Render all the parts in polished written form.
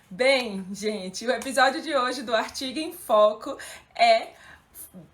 Bem, gente, o episódio de hoje do Artigo em Foco é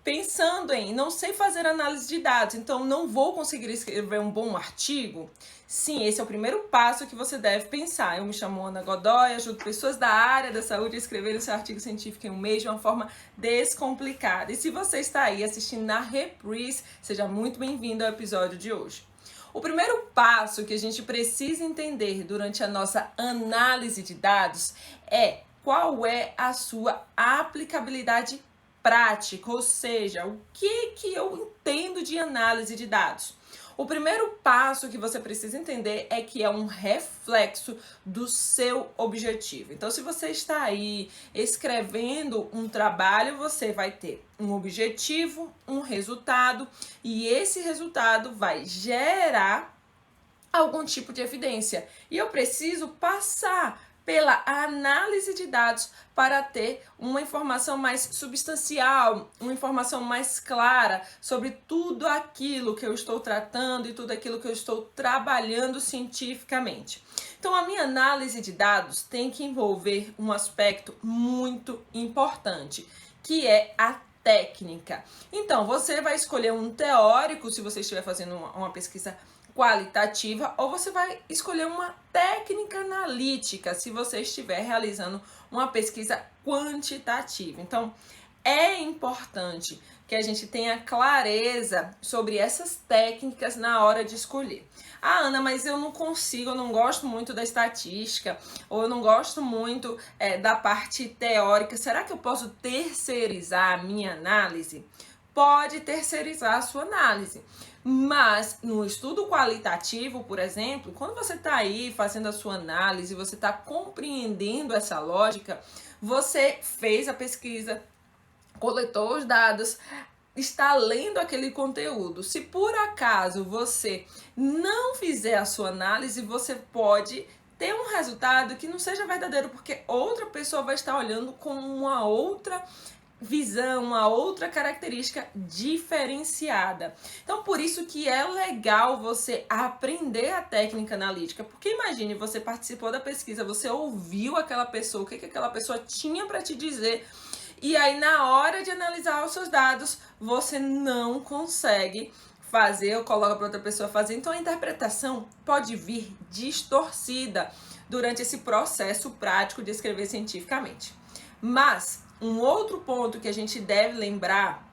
pensando em não sei fazer análise de dados, então não vou conseguir escrever um bom artigo? Sim, esse é o primeiro passo que você deve pensar. Eu me chamo Ana Godoy, ajudo pessoas da área da saúde a escreverem seu artigo científico em um mês de uma forma descomplicada. E se você está aí assistindo na reprise, seja muito bem-vindo ao episódio de hoje. O primeiro passo que a gente precisa entender durante a nossa análise de dados é qual é a sua aplicabilidade prática, ou seja, o que eu entendo de análise de dados. O primeiro passo que você precisa entender é que é um reflexo do seu objetivo. Então, se você está aí escrevendo um trabalho, você vai ter um objetivo, um resultado, e esse resultado vai gerar algum tipo de evidência. E eu preciso passar pela análise de dados para ter uma informação mais substancial, uma informação mais clara sobre tudo aquilo que eu estou tratando e tudo aquilo que eu estou trabalhando cientificamente. Então, a minha análise de dados tem que envolver um aspecto muito importante, que é a técnica. Então, você vai escolher um teórico, se você estiver fazendo uma pesquisa qualitativa, ou você vai escolher uma técnica analítica se você estiver realizando uma pesquisa quantitativa. Então, é importante que a gente tenha clareza sobre essas técnicas na hora de escolher. Ah, Ana, mas eu não consigo, eu não gosto muito da estatística, ou eu não gosto muito da parte teórica. Será que eu posso terceirizar a minha análise? Pode terceirizar a sua análise. Mas no estudo qualitativo, por exemplo, quando você está aí fazendo a sua análise, você está compreendendo essa lógica, você fez a pesquisa, coletou os dados, está lendo aquele conteúdo. Se por acaso você não fizer a sua análise, você pode ter um resultado que não seja verdadeiro, porque outra pessoa vai estar olhando com uma outra visão, uma outra característica diferenciada. Então, por isso que é legal você aprender a técnica analítica, porque imagine, você participou da pesquisa, você ouviu aquela pessoa, o que aquela pessoa tinha para te dizer, e aí na hora de analisar os seus dados, você não consegue fazer ou coloca para outra pessoa fazer. Então, a interpretação pode vir distorcida durante esse processo prático de escrever cientificamente. Mas um outro ponto que a gente deve lembrar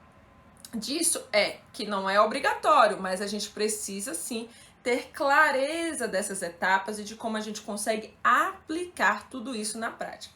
disso é que não é obrigatório, mas a gente precisa sim ter clareza dessas etapas e de como a gente consegue aplicar tudo isso na prática.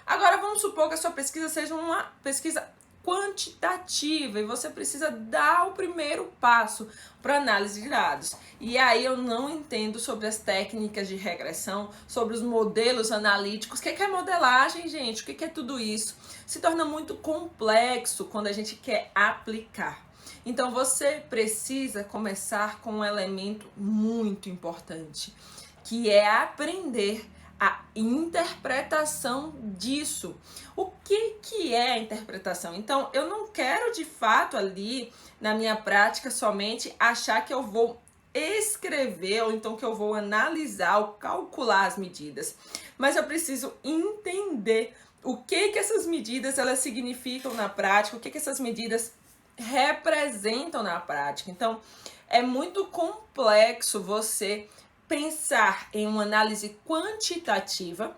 Agora vamos supor que a sua pesquisa seja uma pesquisa quantitativa e você precisa dar o primeiro passo para análise de dados. E aí eu não entendo sobre as técnicas de regressão, sobre os modelos analíticos. O que é modelagem, gente? O que é tudo isso? Se torna muito complexo quando a gente quer aplicar. Então você precisa começar com um elemento muito importante, que é aprender a interpretação disso. O que é a interpretação? Então, eu não quero de fato ali na minha prática somente achar que eu vou escrever ou então que eu vou analisar ou calcular as medidas, mas eu preciso entender o que essas medidas elas significam na prática, o que essas medidas representam na prática. Então, é muito complexo você pensar em uma análise quantitativa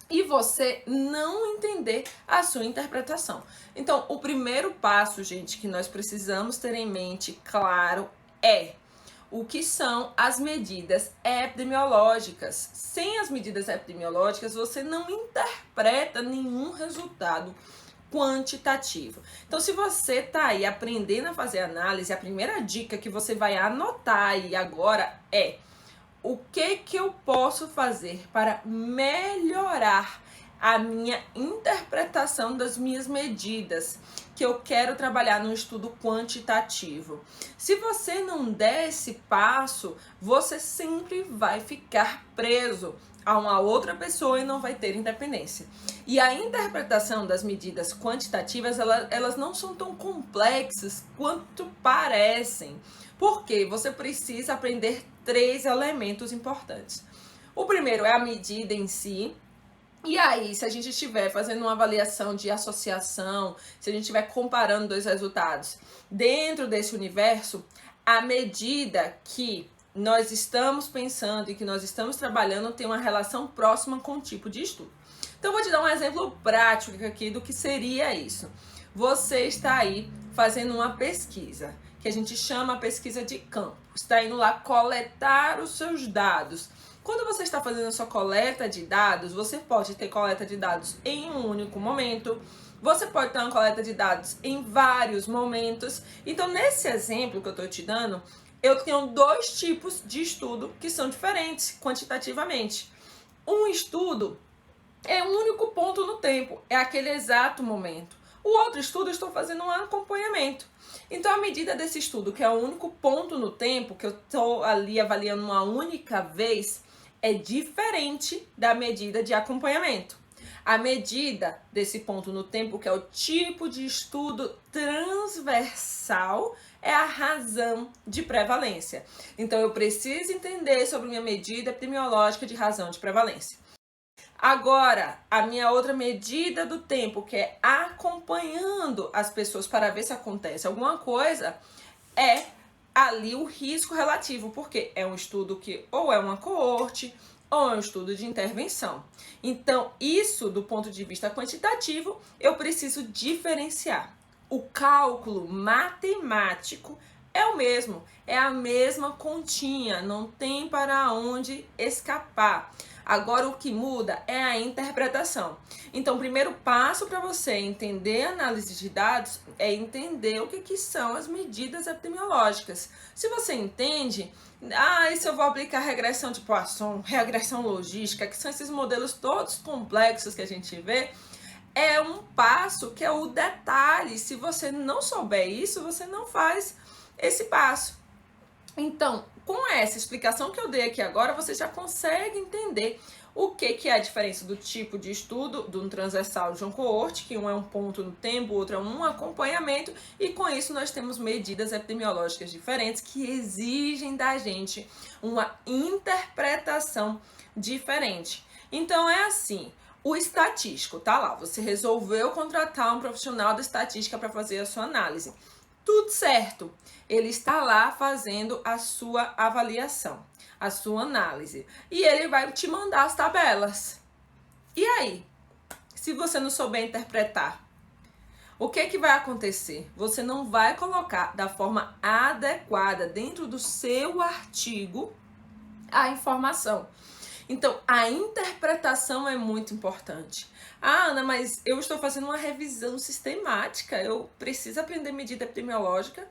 e você não entender a sua interpretação. Então, o primeiro passo, gente, que nós precisamos ter em mente, claro, é o que são as medidas epidemiológicas. Sem as medidas epidemiológicas, você não interpreta nenhum resultado quantitativo. Então, se você está aí aprendendo a fazer análise, a primeira dica que você vai anotar aí agora é: o que eu posso fazer para melhorar a minha interpretação das minhas medidas que eu quero trabalhar no estudo quantitativo? Se você não der esse passo, você sempre vai ficar preso a uma outra pessoa e não vai ter independência. E a interpretação das medidas quantitativas, elas não são tão complexas quanto parecem. Porque você precisa aprender 3 elementos importantes. O primeiro é a medida em si, E aí, se a gente estiver fazendo uma avaliação de associação, se a gente estiver comparando dois resultados dentro desse universo, à medida que nós estamos pensando e que nós estamos trabalhando tem uma relação próxima com o tipo de estudo. Então, eu vou te dar um exemplo prático aqui do que seria isso. Você está aí fazendo uma pesquisa, que a gente chama pesquisa de campo. Está indo lá coletar os seus dados. Quando você está fazendo a sua coleta de dados, você pode ter coleta de dados em um único momento, você pode ter uma coleta de dados em vários momentos. Então, nesse exemplo que eu estou te dando, eu tenho dois tipos de estudo que são diferentes quantitativamente. Um estudo é um único ponto no tempo, é aquele exato momento. O outro estudo, eu estou fazendo um acompanhamento. Então, a medida desse estudo, que é o único ponto no tempo, que eu estou ali avaliando uma única vez, é diferente da medida de acompanhamento. A medida desse ponto no tempo, que é o tipo de estudo transversal, é a razão de prevalência. Então, eu preciso entender sobre minha medida epidemiológica de razão de prevalência. Agora, a minha outra medida do tempo, que é acompanhando as pessoas para ver se acontece alguma coisa, é ali o risco relativo, porque é um estudo que ou é uma coorte ou é um estudo de intervenção. Então, isso do ponto de vista quantitativo, eu preciso diferenciar. O cálculo matemático é o mesmo, é a mesma continha, não tem para onde escapar. Agora, o que muda é a interpretação. Então, o primeiro passo para você entender a análise de dados é entender o que são as medidas epidemiológicas. Se você entende, isso eu vou aplicar regressão de Poisson, regressão logística, que são esses modelos todos complexos que a gente vê, é um passo que é o detalhe. Se você não souber isso, você não faz esse passo. Então, com essa explicação que eu dei aqui agora, você já consegue entender o que é a diferença do tipo de estudo de um transversal de um coorte, que um é um ponto no tempo, o outro é um acompanhamento, e com isso nós temos medidas epidemiológicas diferentes que exigem da gente uma interpretação diferente. Então é assim, o estatístico, tá lá, você resolveu contratar um profissional da estatística para fazer a sua análise. Tudo certo, ele está lá fazendo a sua avaliação, a sua análise. E ele vai te mandar as tabelas. E aí? Se você não souber interpretar, o que vai acontecer? Você não vai colocar da forma adequada dentro do seu artigo a informação. Então, a interpretação é muito importante. Ana, mas eu estou fazendo uma revisão sistemática, eu preciso aprender medida epidemiológica.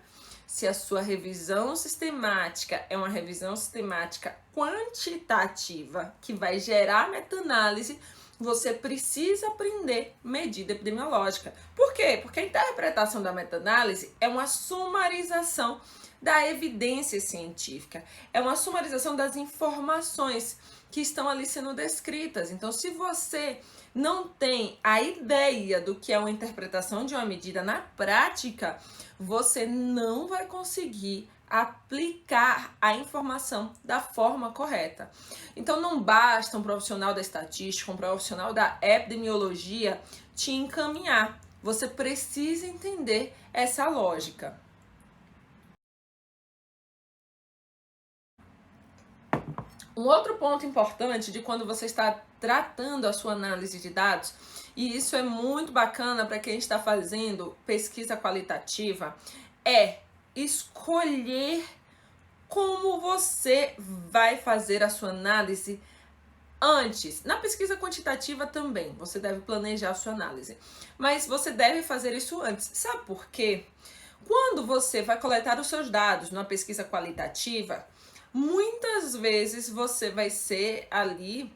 Se a sua revisão sistemática é uma revisão sistemática quantitativa, que vai gerar meta-análise, você precisa aprender medida epidemiológica. Por quê? Porque a interpretação da meta-análise é uma sumarização da evidência científica, é uma sumarização das informações que estão ali sendo descritas. Então, se você não tem a ideia do que é uma interpretação de uma medida na prática, você não vai conseguir aplicar a informação da forma correta. Então, não basta um profissional da estatística, um profissional da epidemiologia te encaminhar. Você precisa entender essa lógica. Um outro ponto importante de quando você está tratando a sua análise de dados, e isso é muito bacana para quem está fazendo pesquisa qualitativa, é escolher como você vai fazer a sua análise antes. Na pesquisa quantitativa também, você deve planejar a sua análise, mas você deve fazer isso antes. Sabe por quê? Quando você vai coletar os seus dados numa pesquisa qualitativa, muitas vezes você vai ser ali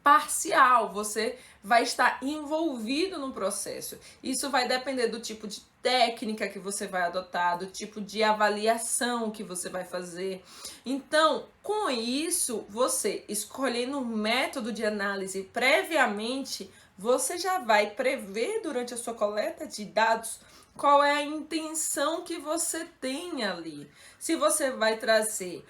parcial, você vai estar envolvido no processo. Isso vai depender do tipo de técnica que você vai adotar, do tipo de avaliação que você vai fazer. Então, com isso, você escolhendo um método de análise previamente, você já vai prever durante a sua coleta de dados qual é a intenção que você tem ali. Se você vai trazer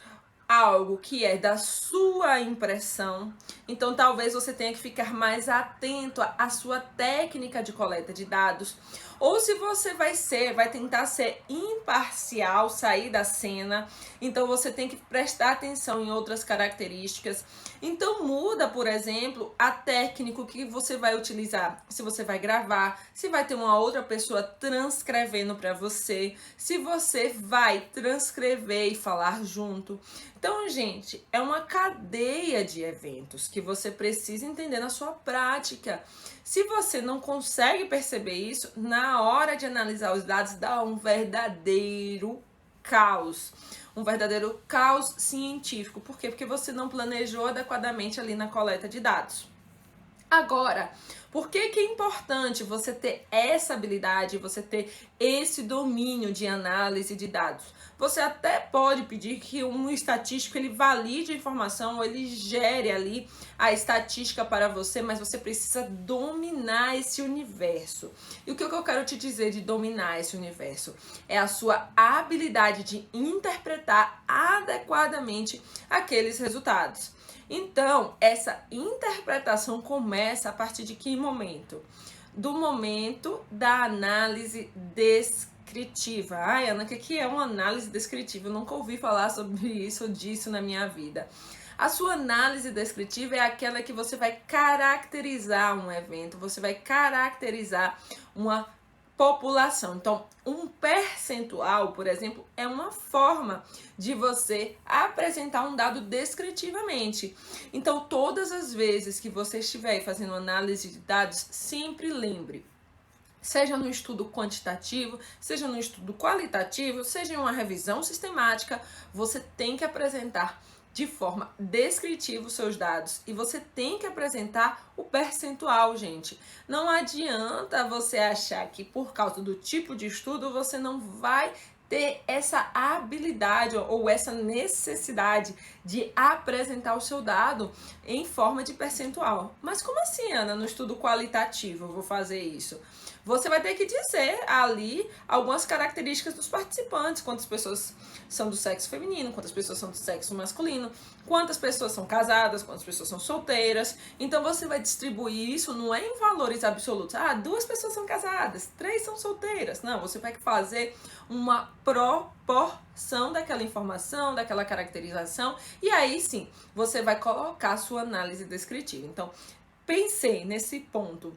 algo que é da sua impressão, então talvez você tenha que ficar mais atento à sua técnica de coleta de dados. Ou se você vai tentar ser imparcial, sair da cena, então você tem que prestar atenção em outras características. Então muda, por exemplo, a técnica que você vai utilizar. Se você vai gravar, se vai ter uma outra pessoa transcrevendo para você, se você vai transcrever e falar junto. Então, gente, é uma cadeia de eventos que você precisa entender na sua prática. Se você não consegue perceber isso, na hora de analisar os dados, dá um verdadeiro caos. Um verdadeiro caos científico. Por quê? Porque você não planejou adequadamente ali na coleta de dados. Agora, por que é importante você ter essa habilidade, você ter esse domínio de análise de dados? Você até pode pedir que um estatístico ele valide a informação, ou ele gere ali a estatística para você, mas você precisa dominar esse universo. E o que eu quero te dizer de dominar esse universo? É a sua habilidade de interpretar adequadamente aqueles resultados. Então, essa interpretação começa a partir de que momento? Do momento da análise descritiva. Ai, Ana, o que é uma análise descritiva? Eu nunca ouvi falar sobre isso ou disso na minha vida. A sua análise descritiva é aquela que você vai caracterizar um evento, você vai caracterizar uma população. Então, um percentual, por exemplo, é uma forma de você apresentar um dado descritivamente. Então, todas as vezes que você estiver fazendo análise de dados, sempre lembre, seja no estudo quantitativo, seja no estudo qualitativo, seja em uma revisão sistemática, você tem que apresentar de forma descritiva os seus dados e você tem que apresentar o percentual, gente. Não adianta você achar que por causa do tipo de estudo você não vai ter essa habilidade ou essa necessidade de apresentar o seu dado em forma de percentual. Mas como assim, Ana? No estudo qualitativo eu vou fazer isso? Você vai ter que dizer ali algumas características dos participantes, quantas pessoas são do sexo feminino, quantas pessoas são do sexo masculino, quantas pessoas são casadas, quantas pessoas são solteiras. Então você vai distribuir isso, não é em valores absolutos. Ah, 2 pessoas são casadas, 3 são solteiras. Não, você vai fazer uma proporção daquela informação, daquela caracterização, e aí sim, você vai colocar a sua análise descritiva. Então, pensei nesse ponto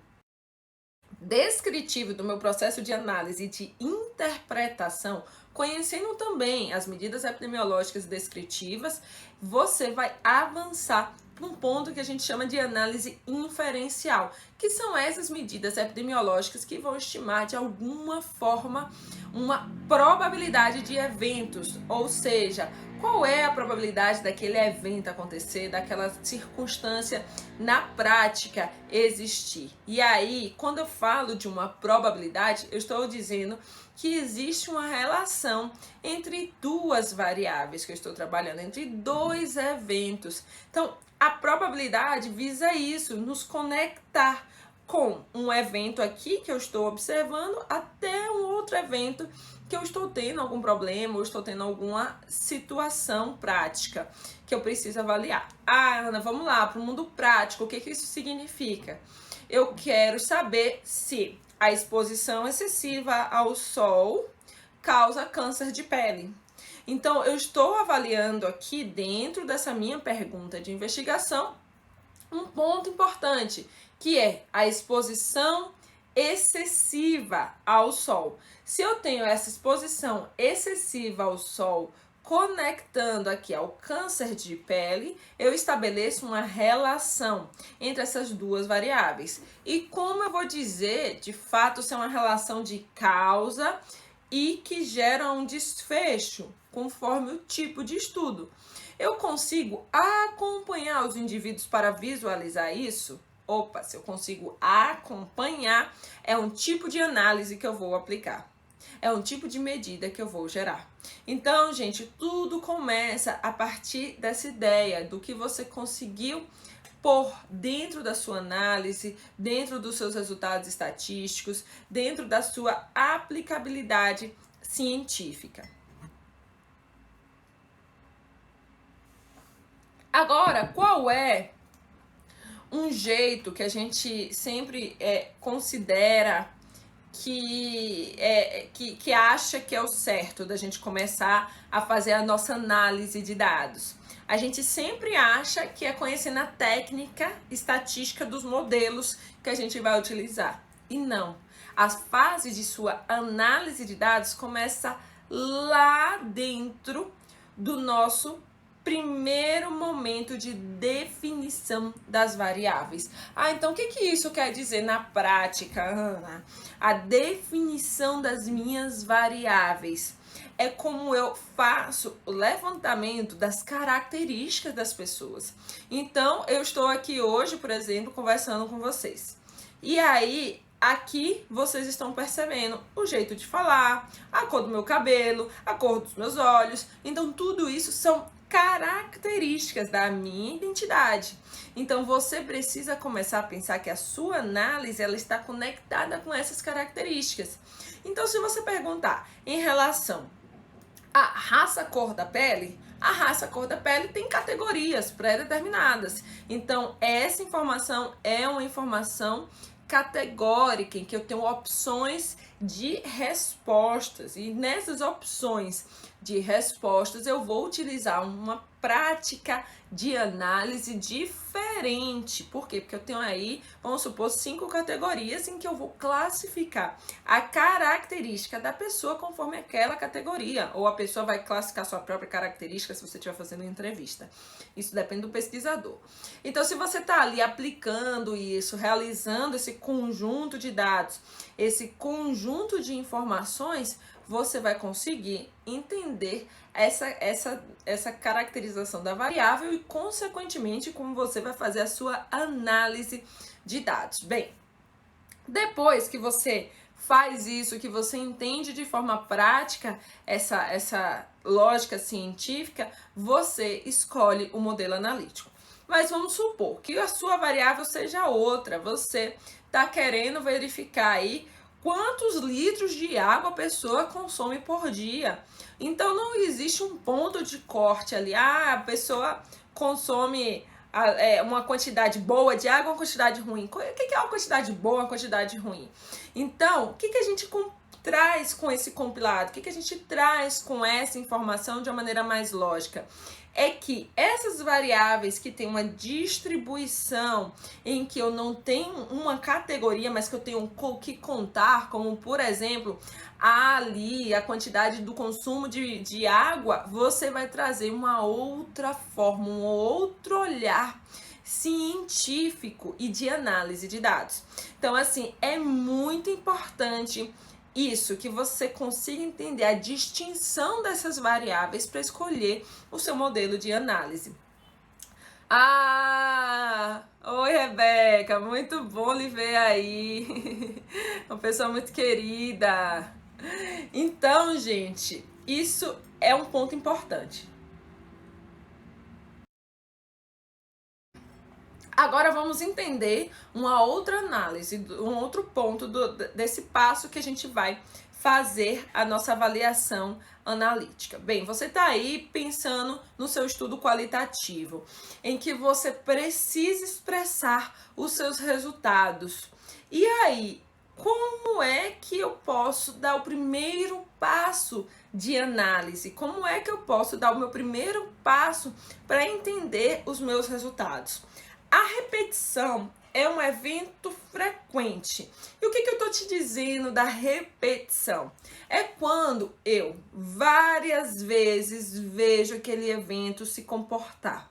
descritivo do meu processo de análise e de interpretação, conhecendo também as medidas epidemiológicas descritivas, você vai avançar para um ponto que a gente chama de análise inferencial, que são essas medidas epidemiológicas que vão estimar de alguma forma uma probabilidade de eventos, ou seja, qual é a probabilidade daquele evento acontecer, daquela circunstância na prática existir. E aí, quando eu falo de uma probabilidade, eu estou dizendo que existe uma relação entre 2 variáveis que eu estou trabalhando, entre 2 eventos. Então, a probabilidade visa isso, nos conectar com um evento aqui que eu estou observando até um outro evento que eu estou tendo algum problema ou estou tendo alguma situação prática que eu preciso avaliar. Ah, Ana, vamos lá, para o mundo prático, o que isso significa? Eu quero saber se a exposição excessiva ao sol causa câncer de pele. Então, eu estou avaliando aqui, dentro dessa minha pergunta de investigação, um ponto importante, que é a exposição excessiva ao sol. Se eu tenho essa exposição excessiva ao sol conectando aqui ao câncer de pele, eu estabeleço uma relação entre essas 2 variáveis. E como eu vou dizer, de fato, se é uma relação de causa e que gera um desfecho, conforme o tipo de estudo? Eu consigo acompanhar os indivíduos para visualizar isso? Opa, se eu consigo acompanhar, é um tipo de análise que eu vou aplicar. É um tipo de medida que eu vou gerar. Então, gente, tudo começa a partir dessa ideia do que você conseguiu pôr dentro da sua análise, dentro dos seus resultados estatísticos, dentro da sua aplicabilidade científica. Agora, qual é um jeito que a gente sempre considera que acha que é o certo da gente começar a fazer a nossa análise de dados? A gente sempre acha que é conhecendo a técnica estatística dos modelos que a gente vai utilizar. E não. A fase de sua análise de dados começa lá dentro do nosso primeiro momento de definição das variáveis. Então o que isso quer dizer na prática, Ana? A definição das minhas variáveis é como eu faço o levantamento das características das pessoas. Então, eu estou aqui hoje, por exemplo, conversando com vocês. E aí, aqui vocês estão percebendo o jeito de falar, a cor do meu cabelo, a cor dos meus olhos. Então, tudo isso são características da minha identidade. Então, você precisa começar a pensar que a sua análise ela está conectada com essas características. Então, se você perguntar em relação à raça cor da pele, a raça cor da pele tem categorias pré-determinadas. Então, essa informação é uma informação categórica, em que eu tenho opções de respostas. E nessas opções de respostas, eu vou utilizar uma prática de análise diferente. Por quê? Porque eu tenho aí, vamos supor, 5 categorias em que eu vou classificar a característica da pessoa conforme aquela categoria. Ou a pessoa vai classificar sua própria característica se você estiver fazendo uma entrevista. Isso depende do pesquisador. Então, se você está ali aplicando isso, realizando esse conjunto de dados, esse conjunto de informações, você vai conseguir entender essa caracterização da variável e, consequentemente, como você vai fazer a sua análise de dados. Bem, depois que você faz isso, que você entende de forma prática essa lógica científica, você escolhe o modelo analítico. Mas vamos supor que a sua variável seja outra, você está querendo verificar aí quantos litros de água a pessoa consome por dia. Então, não existe um ponto de corte ali. A pessoa consome uma quantidade boa de água, uma quantidade ruim. O que é uma quantidade boa, uma quantidade ruim? Então, o que a gente traz com esse compilado? O que a gente traz com essa informação de uma maneira mais lógica? É que essas variáveis que têm uma distribuição em que eu não tenho uma categoria, mas que eu tenho que contar, como por exemplo, ali a quantidade do consumo de água, você vai trazer uma outra forma, um outro olhar científico e de análise de dados. Então, assim, é muito importante isso, que você consiga entender a distinção dessas variáveis para escolher o seu modelo de análise. Oi, Rebeca, muito bom lhe ver aí. Uma pessoa muito querida. Então, gente, isso é um ponto importante. Agora vamos entender uma outra análise, um outro ponto desse passo que a gente vai fazer a nossa avaliação analítica. Bem, você está aí pensando no seu estudo qualitativo, em que você precisa expressar os seus resultados. E aí, como é que eu posso dar o primeiro passo de análise? Como é que eu posso dar o meu primeiro passo para entender os meus resultados? A repetição é um evento frequente. E o que eu estou te dizendo da repetição? É quando eu várias vezes vejo aquele evento se comportar.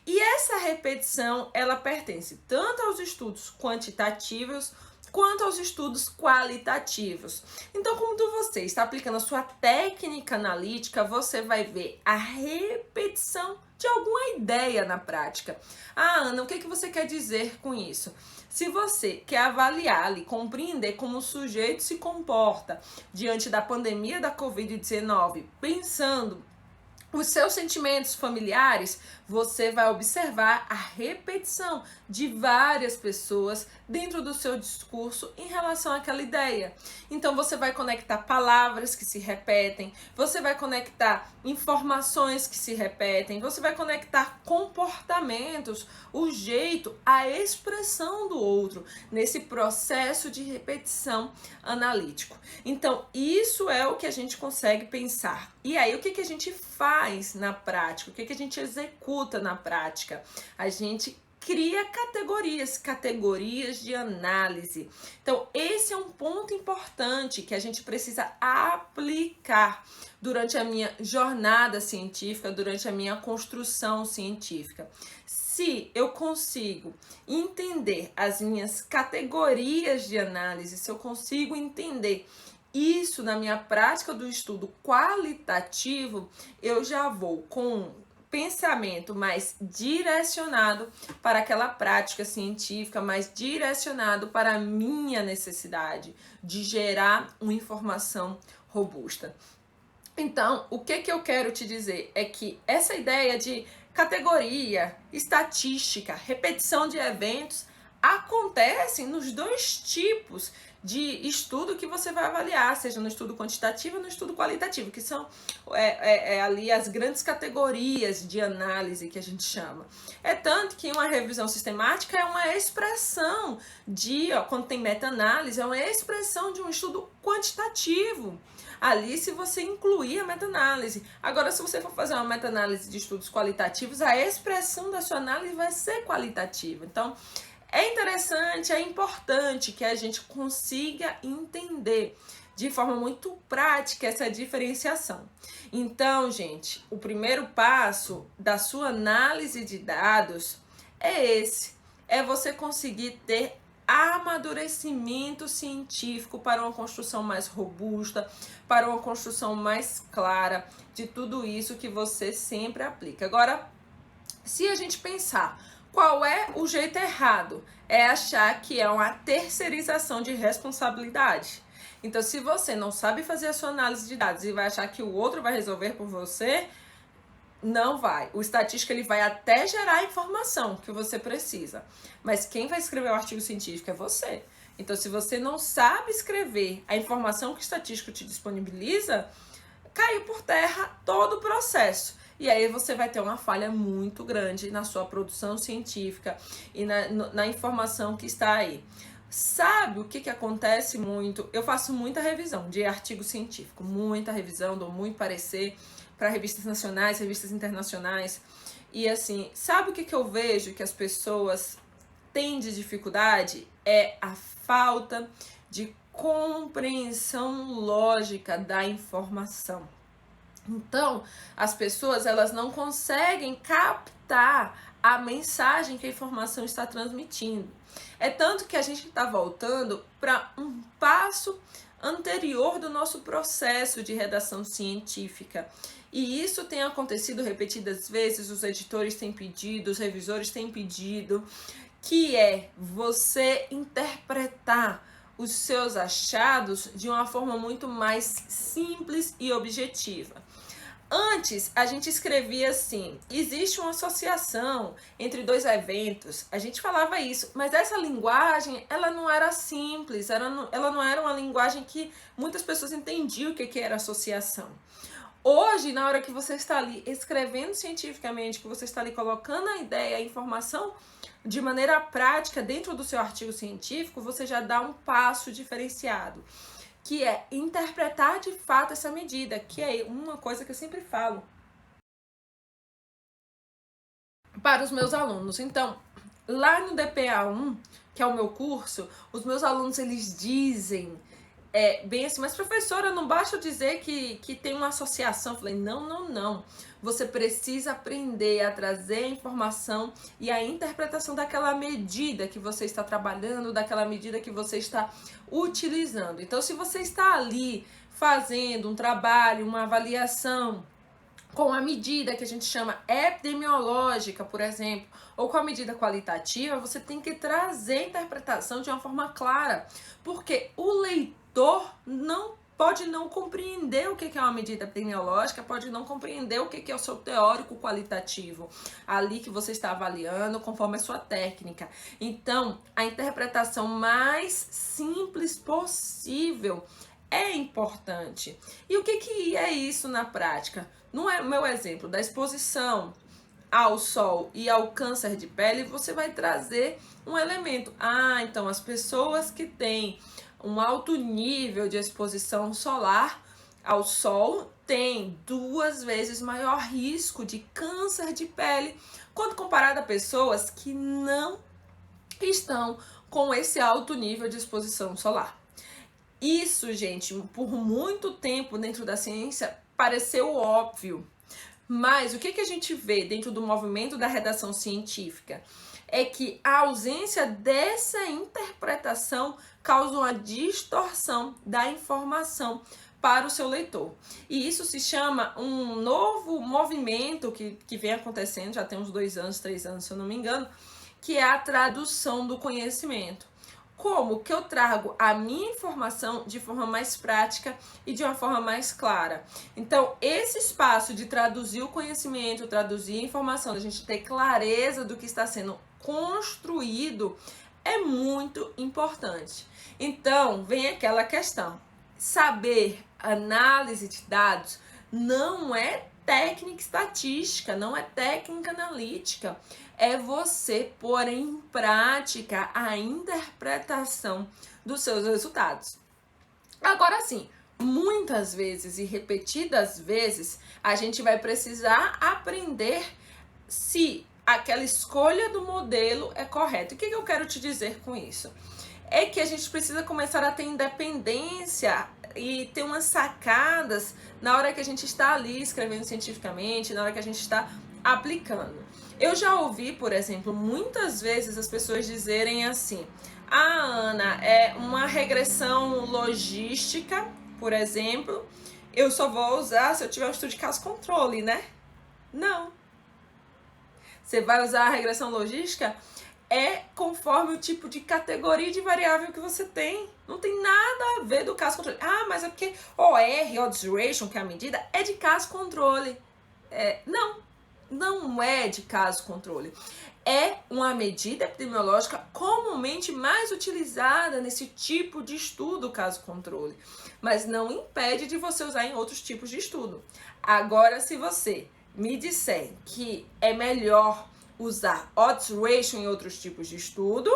E essa repetição, ela pertence tanto aos estudos quantitativos quanto aos estudos qualitativos. Então, quando você está aplicando a sua técnica analítica, você vai ver a repetição de alguma ideia na prática. Ana, o que você quer dizer com isso? Se você quer avaliar ali, compreender como o sujeito se comporta diante da pandemia da Covid-19, pensando os seus sentimentos familiares, você vai observar a repetição de várias pessoas dentro do seu discurso em relação àquela ideia. Então você vai conectar palavras que se repetem, você vai conectar informações que se repetem, você vai conectar comportamentos, o jeito, a expressão do outro nesse processo de repetição analítico. Então, isso é o que a gente consegue pensar. E aí, o que a gente faz na prática? O que a gente executa na prática? A gente cria categorias de análise. Então, esse é um ponto importante que a gente precisa aplicar durante a minha jornada científica, durante a minha construção científica. Se eu consigo entender as minhas categorias de análise, se eu consigo entender isso na minha prática do estudo qualitativo, eu já vou com pensamento mais direcionado para aquela prática científica, mais direcionado para a minha necessidade de gerar uma informação robusta. Então, o que eu quero te dizer é que essa ideia de categoria, estatística, repetição de eventos acontecem nos dois tipos de estudo que você vai avaliar, seja no estudo quantitativo ou no estudo qualitativo, que são ali as grandes categorias de análise que a gente chama. É tanto que uma revisão sistemática é uma expressão quando tem meta-análise, é uma expressão de um estudo quantitativo. Ali, se você incluir a meta-análise. Agora, se você for fazer uma meta-análise de estudos qualitativos, a expressão da sua análise vai ser qualitativa. Então, é interessante, é importante que a gente consiga entender de forma muito prática essa diferenciação. Então, gente, o primeiro passo da sua análise de dados é esse. É você conseguir ter amadurecimento científico para uma construção mais robusta, para uma construção mais clara de tudo isso que você sempre aplica. Agora, se a gente pensar qual é o jeito errado, é achar que é uma terceirização de responsabilidade. Então, se você não sabe fazer a sua análise de dados e vai achar que o outro vai resolver por você, não vai. O estatístico ele vai até gerar a informação que você precisa, mas quem vai escrever o artigo científico é você. Então, se você não sabe escrever a informação que o estatístico te disponibiliza, caiu por terra todo o processo. E aí você vai ter uma falha muito grande na sua produção científica e na informação que está aí. Sabe o que acontece muito? Eu faço muita revisão de artigo científico, muita revisão, dou muito parecer para revistas nacionais, revistas internacionais. E assim, sabe o que eu vejo que as pessoas têm de dificuldade? É a falta de compreensão lógica da informação. Então, as pessoas elas não conseguem captar a mensagem que a informação está transmitindo. É tanto que a gente está voltando para um passo anterior do nosso processo de redação científica. E isso tem acontecido repetidas vezes, os editores têm pedido, os revisores têm pedido, que é você interpretar os seus achados de uma forma muito mais simples e objetiva. Antes, a gente escrevia assim, existe uma associação entre dois eventos, a gente falava isso, mas essa linguagem, ela não era simples, ela não era uma linguagem que muitas pessoas entendiam o que era associação. Hoje, na hora que você está ali escrevendo cientificamente, que você está ali colocando a ideia, a informação de maneira prática dentro do seu artigo científico, você já dá um passo diferenciado, que é interpretar de fato essa medida, que é uma coisa que eu sempre falo para os meus alunos. Então, lá no DPA1, que é o meu curso, os meus alunos, eles dizem bem assim, mas professora, não basta eu dizer que tem uma associação. Eu falei, não. Você precisa aprender a trazer a informação e a interpretação daquela medida que você está trabalhando, daquela medida que você está utilizando. Então, se você está ali fazendo um trabalho, uma avaliação com a medida que a gente chama epidemiológica, por exemplo, ou com a medida qualitativa, você tem que trazer a interpretação de uma forma clara, porque o leitor não pode não compreender o que é uma medida epidemiológica, pode não compreender o que é o seu teórico qualitativo ali que você está avaliando conforme a sua técnica. Então, a interpretação mais simples possível é importante. E o que é isso na prática? No meu exemplo da exposição ao sol e ao câncer de pele, você vai trazer um elemento. Então as pessoas que têm um alto nível de exposição solar ao sol têm 2 vezes maior risco de câncer de pele quando comparado a pessoas que não estão com esse alto nível de exposição solar. Isso, gente, por muito tempo dentro da ciência pareceu óbvio. Mas o que a gente vê dentro do movimento da redação científica é que a ausência dessa interpretação causa uma distorção da informação para o seu leitor. E isso se chama um novo movimento que vem acontecendo, já tem uns 2 anos, 3 anos, se eu não me engano, que é a tradução do conhecimento. Como que eu trago a minha informação de forma mais prática e de uma forma mais clara. Então, esse espaço de traduzir o conhecimento, traduzir a informação, a gente ter clareza do que está sendo construído, é muito importante. Então, vem aquela questão. Saber análise de dados não é técnica estatística, não é técnica analítica. É você pôr em prática a interpretação dos seus resultados. Agora sim, muitas vezes e repetidas vezes, a gente vai precisar aprender se aquela escolha do modelo é correta. O que eu quero te dizer com isso? É que a gente precisa começar a ter independência e ter umas sacadas na hora que a gente está ali escrevendo cientificamente, na hora que a gente está aplicando. Eu já ouvi, por exemplo, muitas vezes as pessoas dizerem assim: Ana, é uma regressão logística, por exemplo, eu só vou usar se eu tiver um estudo de caso controle, né? Não. Você vai usar a regressão logística conforme o tipo de categoria de variável que você tem. Não tem nada a ver do caso controle. Mas é porque OR, Odds Ratio, que é a medida, é de caso controle. Não é de caso controle. É uma medida epidemiológica comumente mais utilizada nesse tipo de estudo, caso controle. Mas não impede de você usar em outros tipos de estudo. Agora, se você me disser que é melhor usar odds ratio em outros tipos de estudo,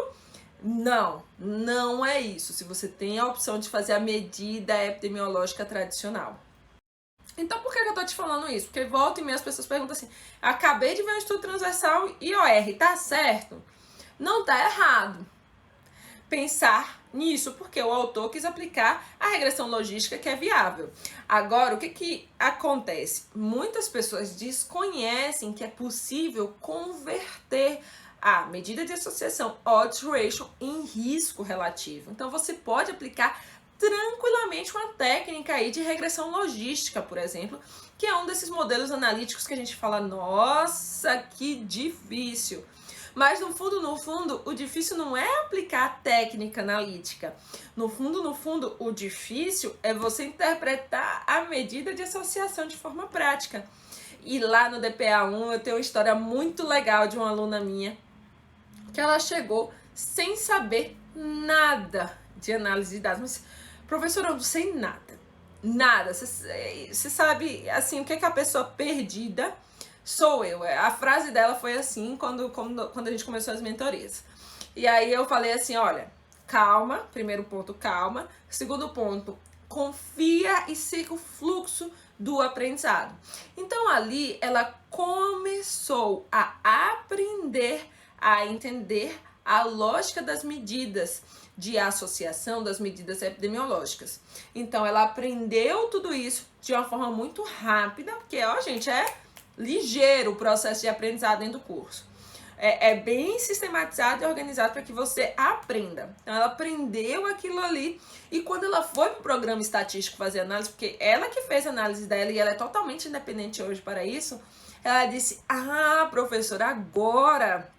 não é isso. Se você tem a opção de fazer a medida epidemiológica tradicional. Então, por que eu tô te falando isso? Porque volta e meia as pessoas perguntam assim: acabei de ver um estudo transversal e OR, tá certo? Não tá errado pensar nisso, porque o autor quis aplicar a regressão logística que é viável. Agora, o que acontece? Muitas pessoas desconhecem que é possível converter a medida de associação odds ratio em risco relativo. Então, você pode aplicar tranquilamente uma técnica aí de regressão logística, por exemplo, que é um desses modelos analíticos que a gente fala, nossa, que difícil. Mas no fundo, o difícil não é aplicar a técnica analítica. No fundo, o difícil é você interpretar a medida de associação de forma prática. E lá no DPA1 eu tenho uma história muito legal de uma aluna minha, que ela chegou sem saber nada de análise de dados. Mas, professora, eu não sei nada. Nada. Você sabe, assim, o que é a pessoa perdida sou eu. A frase dela foi assim quando a gente começou as mentorias. E aí eu falei assim, olha, calma, primeiro ponto, calma. Segundo ponto, confia e siga o fluxo do aprendizado. Então ali ela começou a aprender a entender a lógica das medidas de associação, das medidas epidemiológicas. Então ela aprendeu tudo isso de uma forma muito rápida, porque, gente, é ligeiro o processo de aprendizado dentro do curso. É bem sistematizado e organizado para que você aprenda. Então, ela aprendeu aquilo ali e quando ela foi para o programa estatístico fazer análise, porque ela que fez a análise dela e ela é totalmente independente hoje para isso, ela disse, professora, agora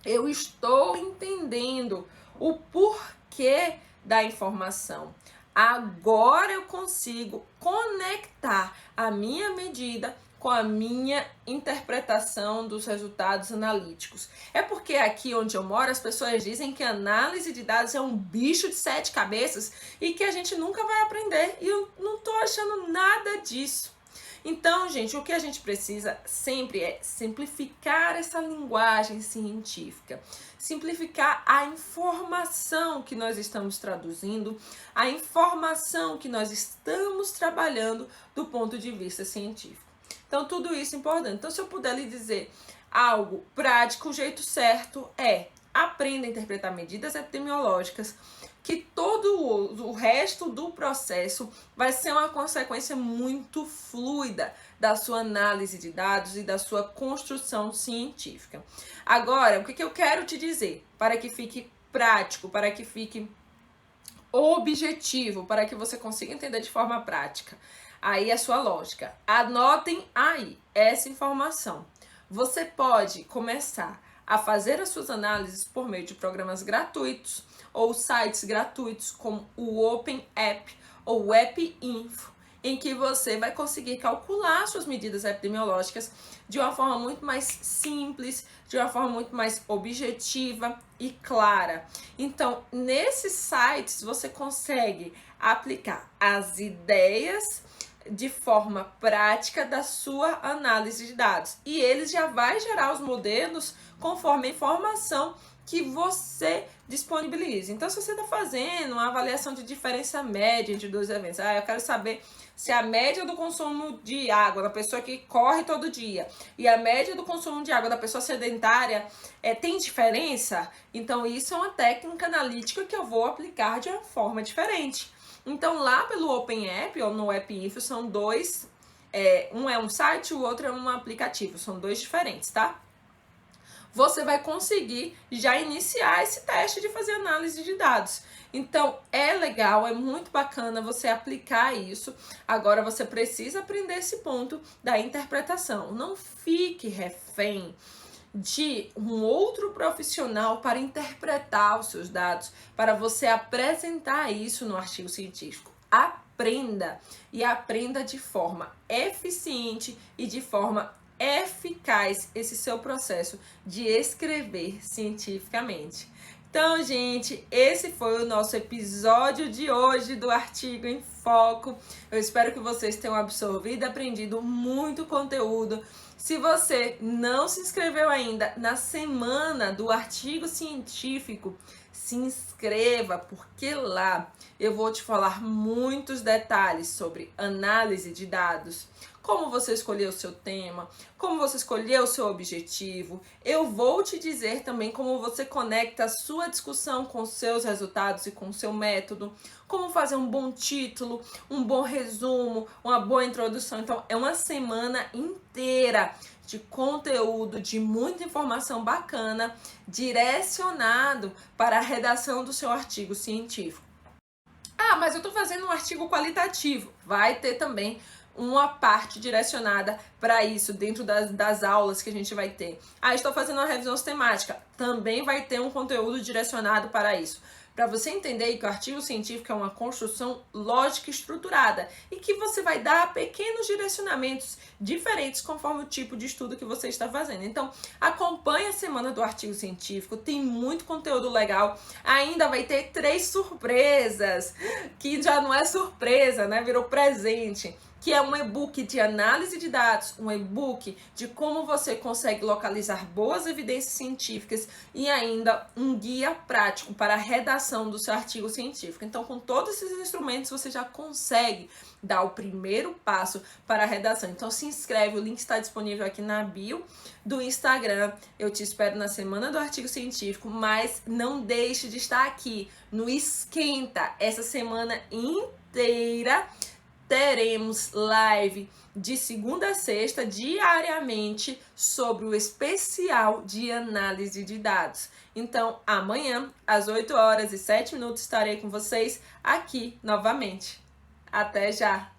eu estou entendendo o porquê da informação. Agora eu consigo conectar a minha medida com a minha interpretação dos resultados analíticos. É porque aqui onde eu moro as pessoas dizem que análise de dados é um bicho de 7 cabeças e que a gente nunca vai aprender. E eu não tô achando nada disso. Então, gente, o que a gente precisa sempre é simplificar essa linguagem científica, simplificar a informação que nós estamos traduzindo, a informação que nós estamos trabalhando do ponto de vista científico. Então, tudo isso é importante. Então, se eu puder lhe dizer algo prático, o jeito certo é aprenda a interpretar medidas epidemiológicas, que todo o resto do processo vai ser uma consequência muito fluida da sua análise de dados e da sua construção científica. Agora, o que eu quero te dizer, para que fique prático, para que fique objetivo, para que você consiga entender de forma prática, aí a sua lógica. Anotem aí essa informação. Você pode começar a fazer as suas análises por meio de programas gratuitos ou sites gratuitos como o Open App ou o App Info, em que você vai conseguir calcular suas medidas epidemiológicas de uma forma muito mais simples, de uma forma muito mais objetiva e clara. Então, nesses sites você consegue aplicar as ideias de forma prática da sua análise de dados. E eles já vai gerar os modelos conforme a informação que você disponibiliza. Então, se você está fazendo uma avaliação de diferença média entre dois eventos, eu quero saber se a média do consumo de água da pessoa que corre todo dia e a média do consumo de água da pessoa sedentária tem diferença, então isso é uma técnica analítica que eu vou aplicar de uma forma diferente. Então, lá pelo Open App ou no App Info são dois, um é um site, o outro é um aplicativo, são dois diferentes, tá? Você vai conseguir já iniciar esse teste de fazer análise de dados. Então, é legal, é muito bacana você aplicar isso. Agora, você precisa aprender esse ponto da interpretação. Não fique refém de um outro profissional para interpretar os seus dados, para você apresentar isso no artigo científico. Aprenda e aprenda de forma eficiente e de forma eficaz esse seu processo de escrever cientificamente. Então, gente, esse foi o nosso episódio de hoje do Artigo em Foco. Eu espero que vocês tenham absorvido e aprendido muito conteúdo. Se você não se inscreveu ainda na semana do artigo científico, se inscreva, porque lá eu vou te falar muitos detalhes sobre análise de dados, como você escolheu o seu tema, como você escolheu o seu objetivo. Eu vou te dizer também como você conecta a sua discussão com os seus resultados e com o seu método, como fazer um bom título, um bom resumo, uma boa introdução. Então, é uma semana inteira de conteúdo, de muita informação bacana, direcionado para a redação do seu artigo científico. Mas eu estou fazendo um artigo qualitativo. Vai ter também uma parte direcionada para isso dentro das aulas que a gente vai ter. Estou fazendo uma revisão sistemática. Também vai ter um conteúdo direcionado para isso. Para você entender que o artigo científico é uma construção lógica e estruturada e que você vai dar pequenos direcionamentos diferentes conforme o tipo de estudo que você está fazendo. Então, acompanhe a semana do artigo científico, tem muito conteúdo legal. Ainda vai ter 3 surpresas, que já não é surpresa, né? Virou presente. Que é um e-book de análise de dados, um e-book de como você consegue localizar boas evidências científicas e ainda um guia prático para a redação do seu artigo científico. Então, com todos esses instrumentos, você já consegue dar o primeiro passo para a redação. Então, se inscreve, o link está disponível aqui na bio do Instagram. Eu te espero na semana do artigo científico, mas não deixe de estar aqui no Esquenta essa semana inteira. Teremos live de segunda a sexta, diariamente, sobre o especial de análise de dados. Então, amanhã, às 8h07, estarei com vocês aqui novamente. Até já!